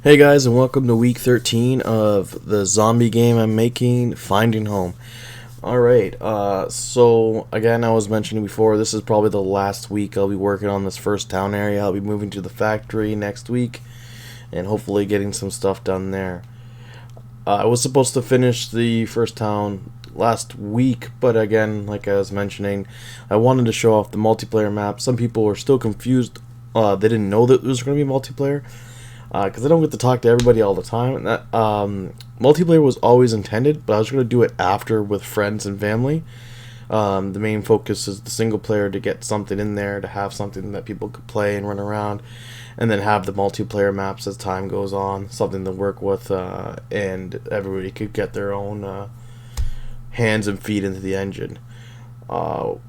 Hey guys, and welcome to week 13 of the zombie game I'm making, Finding Home. Alright, so again, I was mentioning before, this is probably the last week I'll be working on this first town area. I'll be moving to the factory next week, and hopefully getting some stuff done there. I was supposed to finish the first town last week, but again, like I was mentioning, I wanted to show off the multiplayer map. Some people were still confused. They didn't know that it was going to be multiplayer. Because I don't get to talk to everybody all the time. And that multiplayer was always intended, but I was going to do it after with friends and family. The main focus is the single player, to get something in there, to have something that people could play and run around, and then have the multiplayer maps as time goes on, something to work with, and everybody could get their own hands and feet into the engine. So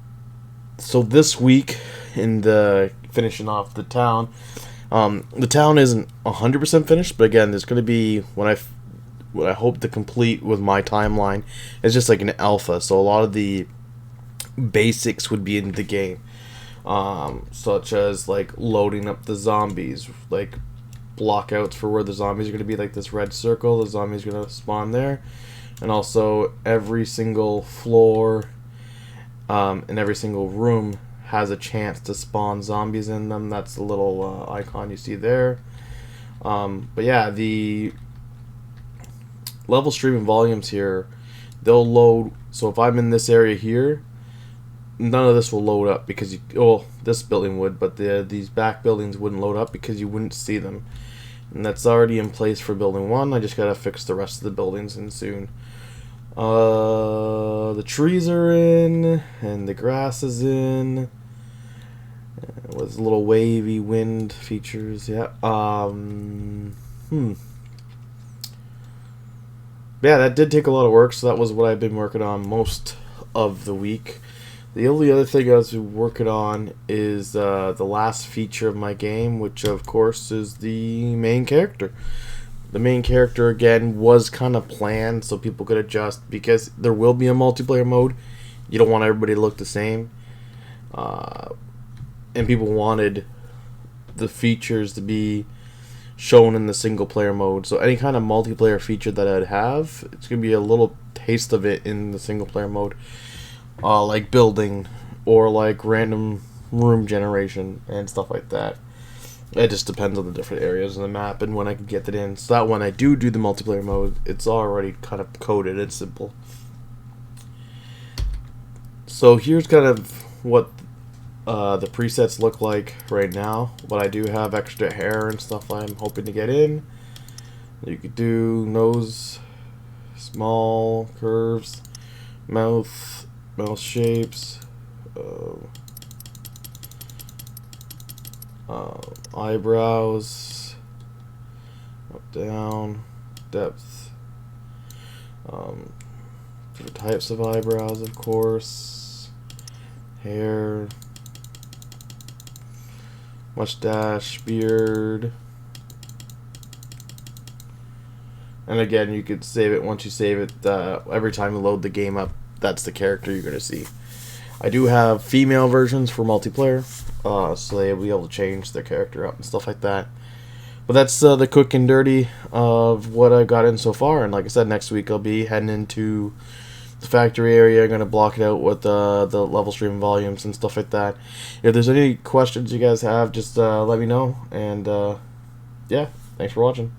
this week, in the finishing off the town, the town isn't 100% finished, but again, there's going to be what I hope to complete with my timeline is just like an alpha, so a lot of the basics would be in the game, such as like loading up the zombies, like blockouts for where the zombies are going to be, like this red circle, the zombies are going to spawn there, and also every single floor and every single room has a chance to spawn zombies in them. That's the little icon you see there. But yeah, the level streaming volumes here, they'll load. So if I'm in this area here, none of this will load up because this building would, but these back buildings wouldn't load up because you wouldn't see them. And that's already in place for building 1. I just gotta fix the rest of the buildings in soon. The trees are in, and the grass is in. With little wavy wind features, yeah. Yeah, that did take a lot of work, so that was what I've been working on most of the week. The only other thing I was working on is the last feature of my game, which of course is the main character. The main character, again, was kind of planned so people could adjust, because there will be a multiplayer mode. You don't want everybody to look the same. And people wanted the features to be shown in the single player mode. So any kind of multiplayer feature that I'd have, it's going to be a little taste of it in the single player mode. Like building, or like random room generation and stuff like that. It just depends on the different areas of the map and when I can get that in. So that when I do the multiplayer mode, it's already kind of coded. It's simple. So here's kind of what the presets look like right now. But I do have extra hair and stuff I'm hoping to get in. You could do nose, small curves, mouth shapes, eyebrows, up, down, depth, different types of eyebrows, of course, hair, mustache, beard, and again, you could save it. Once you save it, every time you load the game up, that's the character you're going to see. I do have female versions for multiplayer, so they'll be able to change their character up and stuff like that. But that's the quick and dirty of what I got in so far. And like I said, next week I'll be heading into the factory area. I'm going to block it out with the level stream volumes and stuff like that. If there's any questions you guys have, just let me know. And yeah, thanks for watching.